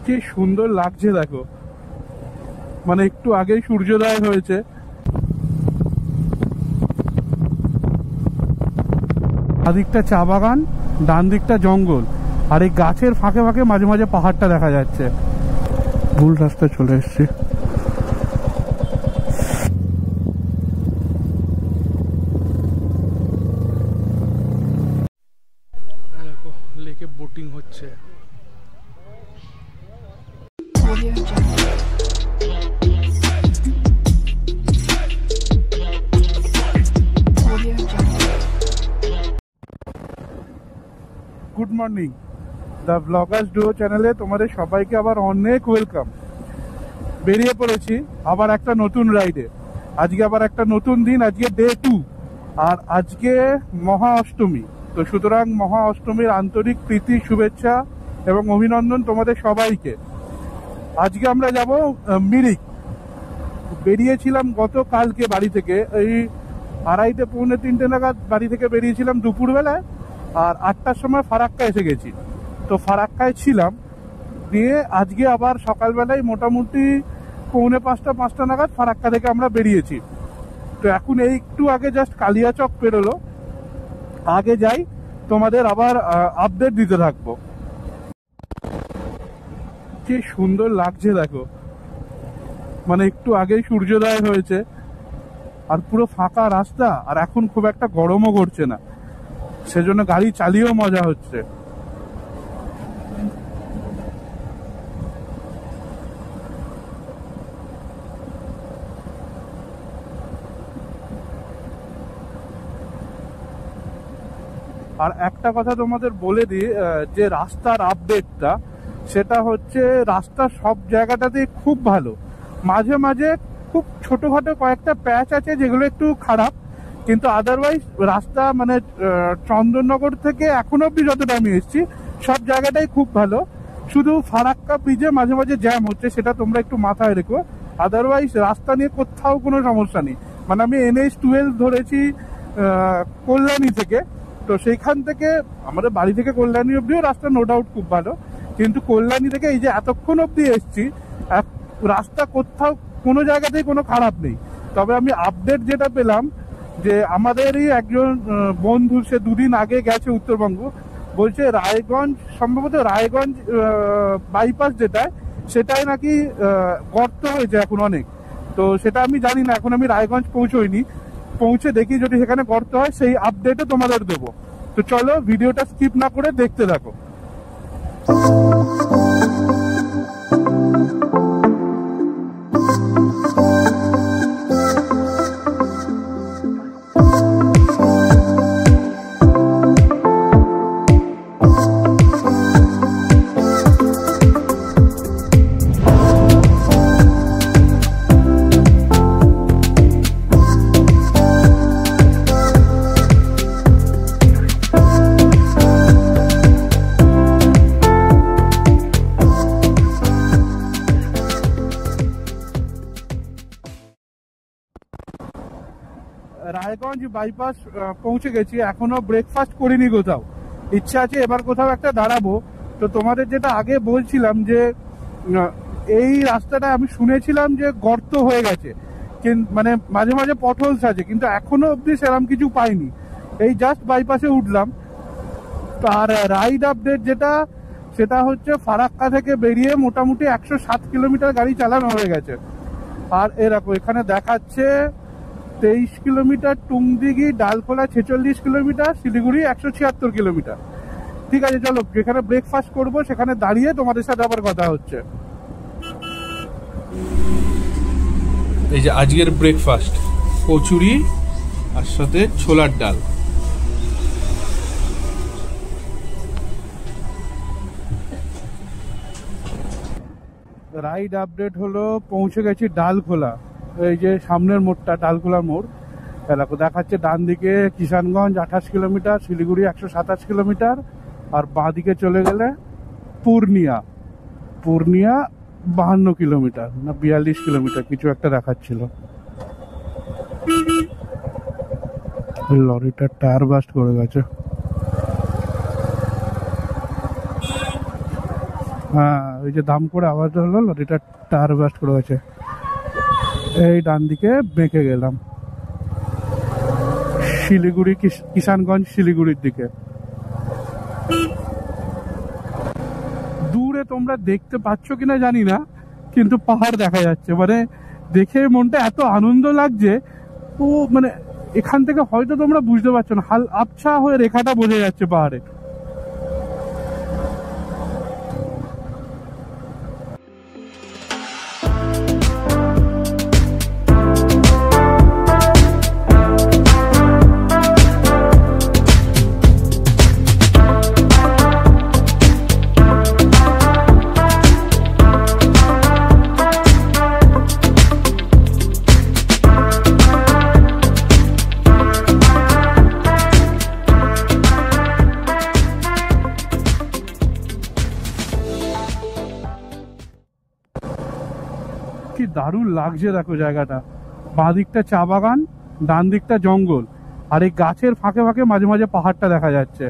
কি সুন্দর লাগছে দেখো, মানে একটু আগেই সূর্যোদয় হয়েছে। বাদিকটা চা বাগান, ডান দিকটা জঙ্গল, আর এই গাছের ফাঁকে ফাঁকে মাঝে মাঝে পাহাড়টা দেখা যাচ্ছে। ভুল রাস্তায় চলে এসছি। লেকে বোটিং হচ্ছে। Good morning, the Bloggers duo চ্যানেলে তোমাদের সবাইকে আবার অনেক ওয়েলকাম। বেরিয়ে পড়েছি আবার একটা নতুন রাইডে। আজকে আবার একটা নতুন দিন, আজকে ডে 2, আর আজকে মহা অষ্টমী। তো সুতরাং মহা অষ্টমীর আন্তরিক প্রীতি, শুভেচ্ছা এবং অভিনন্দন তোমাদের সবাইকে। আজকে আমরা যাব মিরিক। বেরিয়েছিলাম গতকালকে বাড়ি থেকে, এই 2:30 পৌনে 3টে নাগাদ বাড়ি থেকে বেরিয়েছিলাম দুপুরবেলায়, আর 8টার সময় ফারাক্কা এসে গেছি। তো ফারাক্কায় ছিলাম, দিয়ে আজকে আবার সকালবেলায় মোটামুটি পৌনে 5টা নাগাদ ফারাক্কা থেকে আমরা বেরিয়েছি। তো এখন এই একটু আগে জাস্ট কালিয়াচক পেরোলো। আগে যাই, তোমাদের আবার আপডেট দিতে থাকবো। কি সুন্দর লাগছে দেখো, মানে একটু আগেই সূর্যোদয় হয়েছে, আর পুরো ফাঁকা রাস্তা, আর এখন খুব একটা গরমও করছে না, সেজন্য গাড়ি চালিয়েও মজা হচ্ছে। আর একটা কথা তোমাদের বলে দিই, যে রাস্তার আপডেটটা, সেটা হচ্ছে রাস্তা সব জায়গাটাতেই খুব ভালো। মাঝে মাঝে খুব ছোটখাটো কয়েকটা প্যাচ আছে যেগুলো একটু খারাপ, কিন্তু আদারওয়াইজ রাস্তা মানে চন্দননগর থেকে এখনো অব্দি যতটা আমি এসেছি সব জায়গাটাই খুব ভালো। শুধু ফারাক্কা ব্রিজে মাঝে মাঝে জ্যাম হচ্ছে, সেটা তোমরা একটু মাথায় রেখো। আদারওয়াইজ রাস্তা নিয়ে কোথাও কোনো সমস্যা নেই। মানে আমি NH-12 ধরেছি কল্যাণী থেকে, তো সেইখান থেকে আমাদের বাড়ি থেকে কল্যাণী অব্দিও রাস্তা নো ডাউট খুব ভালো, কিন্তু কল্যাণী থেকে এই যে এতক্ষণ অব্দি এসছি, রাস্তা কোথাও কোনো জায়গাতেই কোনো খারাপ নেই। তবে আমি আপডেট যেটা পেলাম, যে আমাদেরই একজন বন্ধু, সে 2 দিন আগে গেছে উত্তরবঙ্গ, বলছে রায়গঞ্জ, সম্ভবত রায়গঞ্জ বাইপাস যেটা, সেটাই নাকি গর্ত হয়েছে এখন অনেক। তো সেটা আমি জানি না, এখন আমি রায়গঞ্জ পৌঁছইনি, পৌঁছে দেখি যদি সেখানে গর্ত হয় সেই আপডেটও তোমাদের দেবো। তো চলো ভিডিওটা স্কিপ না করে দেখতে থাকো। রায়গঞ্জ বাইপাস পৌঁছে গেছি, এখনো ব্রেকফাস্ট করিনি কোথাও, ইচ্ছা আছে এবার কোথাও একটা দাঁড়াবো। তো তোমাদের যেটা আগে বলছিলাম, যে এই রাস্তাটা আমি শুনেছিলাম যে গর্ত হয়ে গেছে, মানে মাঝে মাঝে পটহোলস আছে, কিন্তু এখনো অব্দি সেরকম কিছু পাইনি। এই জাস্ট বাইপাসে উঠলাম। আর রাইড আপডেট যেটা, সেটা হচ্ছে ফারাক্কা থেকে বেরিয়ে মোটামুটি 107 কিলোমিটার গাড়ি চালানো হয়ে গেছে। আর এরকম এখানে দেখাচ্ছে 23 kilometre, Tungdighi Dalkhola 46 kilometre, Siliguri 176 kilometre. ঠিক আছে, চলো যেখানে ব্রেকফাস্ট করবো সেখানে দাঁড়িয়ে তোমাদের সাথে আবার কথা হচ্ছে। এই যে আজকের ব্রেকফাস্ট, কচুরি আর সাথে ছোলার ডাল। রাইড আপডেট হলো, পৌঁছে গেছি ডালখোলা, এই যে সামনের মোড়টা ডালখোলা মোড়। এলাকা দেখাচ্ছে ডান দিকে কিষানগঞ্জ 28 কিলোমিটার, শিলিগুড়ি 127 কিলোমিটার, আর বাঁ দিকে চলে গেলে পূর্ণিয়া 52 কিলোমিটার না 42 কিলোমিটার কিছু একটা দেখাচ্ছিল। লরিটার টায়ার বাস্ট করে গেছে। হ্যাঁ, ওই যে দাম করে আওয়াজ হলো, লরিটা টায়ার বাস্ট করে গেছে। এই ডান দিকে বেঁকে গেলাম শিলিগুড়ি, কিষানগঞ্জ শিলিগুড়ির দিকে। দূরে তোমরা দেখতে পাচ্ছ কিনা জানি না, কিন্তু পাহাড় দেখা যাচ্ছে। মানে দেখে মনটা এত আনন্দ লাগছে। ও মানে এখান থেকে হয়তো তোমরা বুঝতে পারছো না, আবছা হয়ে রেখাটা বোঝা যাচ্ছে পাহাড়ে। কি দারুণ লাগছে দেখো জায়গাটা। বাঁ দিকটা চা বাগান, ডান দিকটা জঙ্গল, আর এই গাছের ফাঁকে ফাঁকে মাঝে মাঝে পাহাড়টা দেখা যাচ্ছে।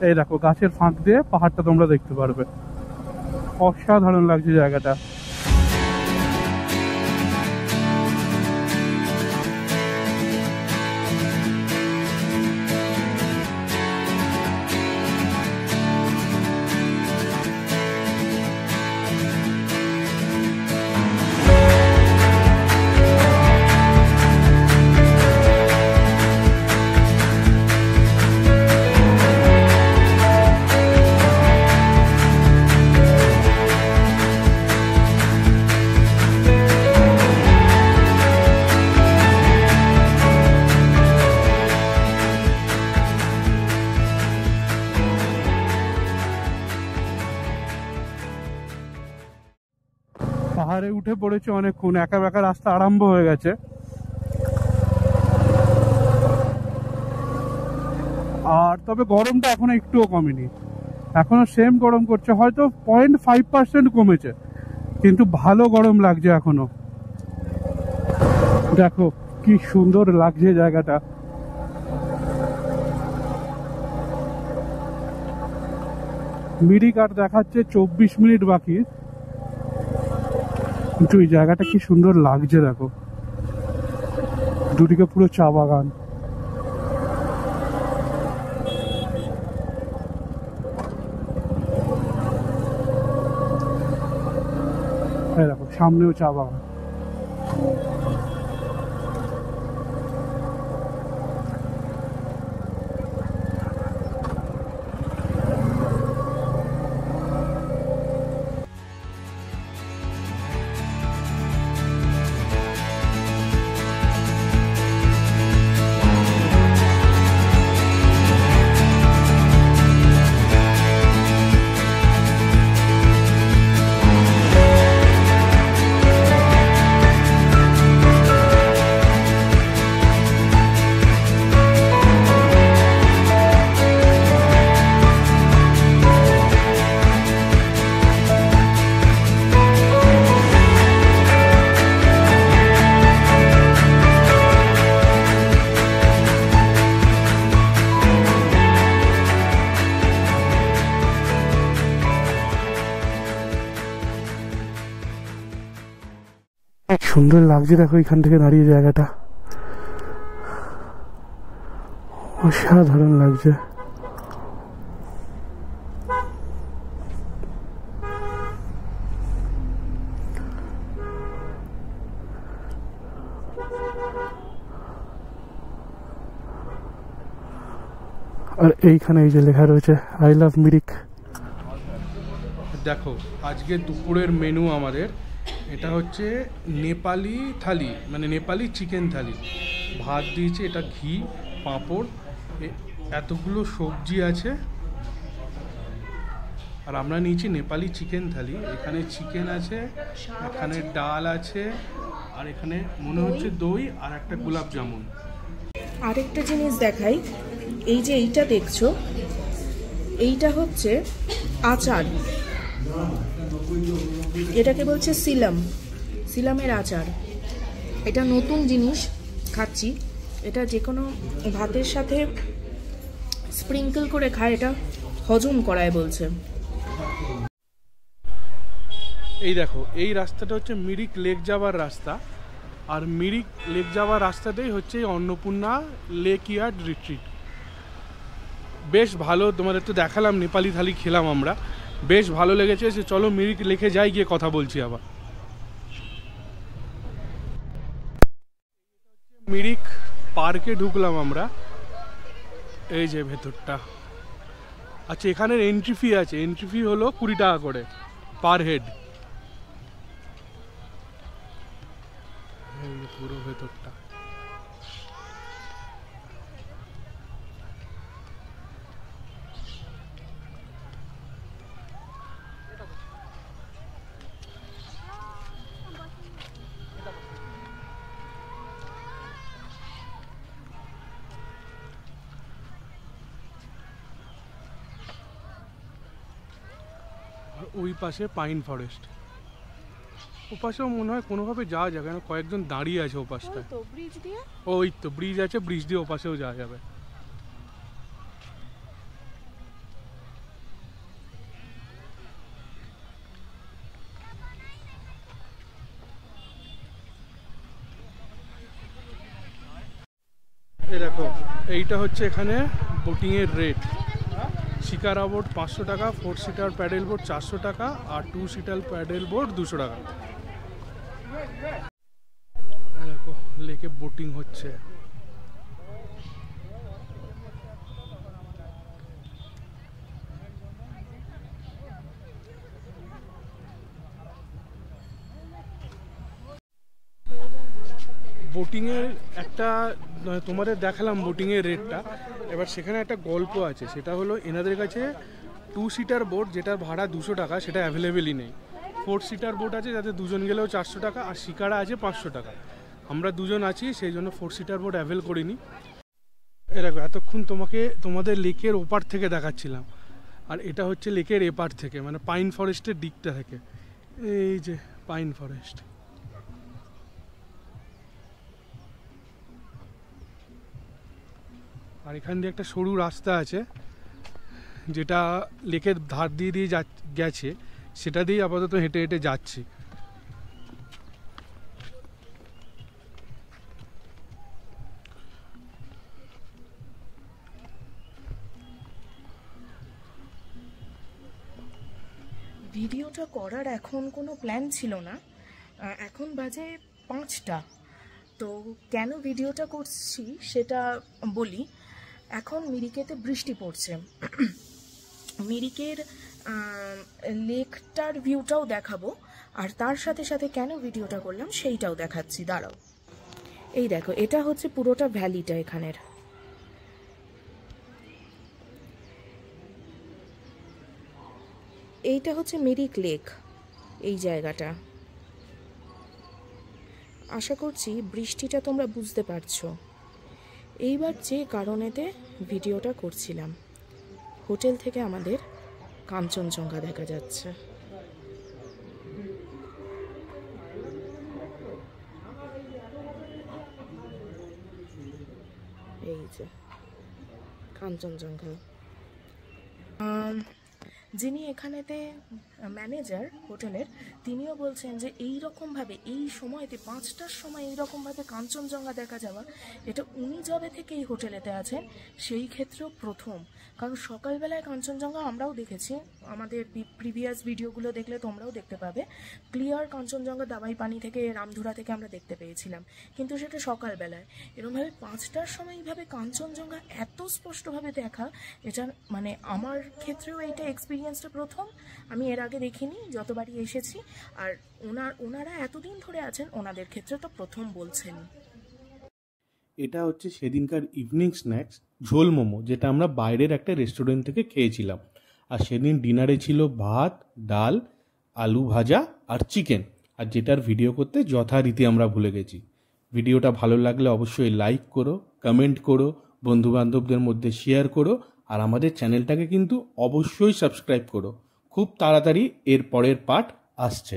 এই দেখো গাছের ফাঁক দিয়ে পাহাড়টা তোমরা দেখতে পারবে। অসাধারণ লাগছে জায়গাটা। পাহাড়ে উঠে পড়েছে অনেকক্ষণ, একা বেকা রাস্তা আরম্ভ হয়ে গেছে। আর তবে গরমটা এখনো একটুও কমেনি, এখনো সেম গরম করছে, হয়তো 0.5% কমেছে, কিন্তু ভালো গরম লাগছে এখনো। দেখো কি সুন্দর লাগছে জায়গাটা। মিরিক আর দেখাচ্ছে 24 মিনিট বাকি, কিন্তু এই জায়গাটা কি সুন্দর লাগছে দেখো। দুদিকে পুরো চা বাগান। দেখো সামনেও চা বাগান। সুন্দর লাগছে দেখো এখান থেকে দাঁড়িয়ে, জায়গাটা অসাধারণ লাগছে। আর এইখানে এই যে লেখা রয়েছে আই লাভ মিরিক। দেখো আজকে দুপুরের মেনু আমাদের এটা হচ্ছে নেপালি থালি, মানে নেপালি চিকেন থালি। ভাত দিয়েছে, এটা ঘি, পাঁপড়, এতগুলো সবজি আছে। আর আমরা নিয়েছি নেপালি চিকেন থালি। এখানে চিকেন আছে, এখানে ডাল আছে, আর এখানে মনে হচ্ছে দই আর একটা গোলাপ জামুন। আরেকটা জিনিস দেখাই, এই যে এইটা দেখছো, এইটা হচ্ছে আচার। এটাকে বলছে সিলাম, সিলামের আচার। এটা নতুন জিনিস, খাচ্ছি, এটা যে কোনো ভাতের সাথে স্প্রিঙ্কল করে খায়, এটা হজম করায় বলছে। এই দেখো, এই রাস্তাটা হচ্ছে মিরিক লেক যাওয়ার রাস্তা, আর মিরিক লেক যাওয়ার রাস্তাটাই হচ্ছে অন্নপূর্ণা লেক ইয়ার্ড রিট্রিট। বেশ ভালো, তোমাদের তো দেখালাম, নেপালি থালি খেলাম আমরা, বেশ ভালো লেগেছে। সে চলো মিরিক লেকে যাই, গিয়ে কথা বলছি আবার। মিরিক পার্কে ঢুকলাম আমরা, এই যে ভেতরটা। আচ্ছা, এখানের এন্ট্রি ফি আছে, এন্ট্রি ফি হলো 20 টাকা করে পার হেড। এই পুরো ভেতরটা। ওই পাশে পাইন ফরেস্ট, ও পাশেও মনে হয় কোনোভাবে যাওয়া যাবে না, কয়েকজন দাঁড়িয়ে আছে ও পাশটায়। ওই তো ব্রিজ আছে, ব্রিজ দিয়ে ও পাশেও যাওয়া যাবে। এই দেখো, এইটা হচ্ছে এখানে বোটিংয়ের রেট। শিকারা বোট 500 টাকা, 4 সিটার প্যাডেল বোট 400 টাকা, আর 2 সিটার প্যাডেল বোট 200 টাকা। দেখো লেকে বোটিং হচ্ছে। বোটিংয়ের একটা তোমাদের দেখালাম বোটিংয়ের রেটটা। এবার সেখানে একটা গল্প আছে, সেটা হলো এনাদের কাছে 2 সিটার বোট যেটার ভাড়া 200 টাকা সেটা অ্যাভেলেবেলই নেই। 4 সিটার বোট আছে যাতে দুজন গেলেও 400 টাকা, আর শিকারা আছে 500 টাকা। আমরা দুজন আছি, সেই জন্য 4 সিটার বোট অ্যাভেল করিনি। এরকম এতক্ষণ তোমাদের লেকের ওপার থেকে দেখাচ্ছিলাম, আর এটা হচ্ছে লেকের এপার থেকে, মানে পাইন ফরেস্টের দিকটা থেকে। এই যে পাইন ফরেস্ট। আর এখান দিয়ে একটা সরু রাস্তা আছে যেটা লেকের ধার দিয়ে দিয়ে গেছে, সেটা দিয়ে আপাতত হেঁটে হেঁটে যাচ্ছি। ভিডিওটা করার এখন কোনো প্ল্যান ছিল না, এখন বাজে 5টা। তো কেন ভিডিওটা করছি সেটা বলি। এখন মিরিকেতে বৃষ্টি পড়ছে, মিরিকের লেকটার ভিউটাও দেখাবো, আর তার সাথে সাথে কেন ভিডিওটা করলাম সেইটাও দেখাচ্ছি, দাঁড়াও। এই দেখো, এটা হচ্ছে পুরোটা ভ্যালিটা এখানের। এইটা হচ্ছে মিরিক লেক, এই জায়গাটা। আশা করছি বৃষ্টিটা তোমরা বুঝতে পারছো। এইবার যে কারণেতে ভিডিওটা করছিলাম, হোটেল থেকে আমাদের কাঞ্চনজঙ্ঘা দেখা যাচ্ছে। এই যে কাঞ্চনজঙ্ঘা। যিনি এখানেতে ম্যানেজার হোটেলের, তিনিও বলছেন যে এই রকমভাবে এই সময়তে 5টার সময় এইরকমভাবে কাঞ্চনজঙ্ঘা দেখা যাওয়া, এটা উনি যবে থেকে এই হোটেলেতে আছেন সেই ক্ষেত্রেও প্রথম। কারণ সকালবেলায় কাঞ্চনজঙ্ঘা আমরাও দেখেছি, আমাদের প্রিভিয়াস ভিডিওগুলো দেখলে তোমরাও দেখতে পাবে, ক্লিয়ার কাঞ্চনজঙ্ঘা দাবাই পানি থেকে, রামধুরা থেকে আমরা দেখতে পেয়েছিলাম, কিন্তু সেটা সকালবেলায়। এরকমভাবে 5টার সময় এইভাবে কাঞ্চনজঙ্ঘা এত স্পষ্টভাবে দেখা, এটা মানে আমার ক্ষেত্রেও এইটা এক্সপিরিয়েন্সটা প্রথম। আমি এর আগে দেখিনি যতবারই এসেছি, আর ওনারা এতদিন ধরে আছেন, ওনাদের ক্ষেত্রে তো প্রথম বলছেন। এটা হচ্ছে সেদিনকার ইভিনিং স্ন্যাক্স, ঝোল মোমো, যেটা আমরা বাইরের একটা রেস্টুরেন্ট থেকে খেয়েছিলাম। আর সেদিন ডিনারে ছিল ভাত, ডাল, আলু ভাজা আর চিকেন, আর যেটার ভিডিও করতে যথারীতি আমরা ভুলে গেছি। ভিডিওটা ভালো লাগলে অবশ্যই লাইক করো, কমেন্ট করো, বন্ধুবান্ধবদের মধ্যে শেয়ার করো, আর আমাদের চ্যানেলটাকে কিন্তু অবশ্যই সাবস্ক্রাইব করো। খুব তাড়াতাড়ি এর পরের পার্ট আসছে।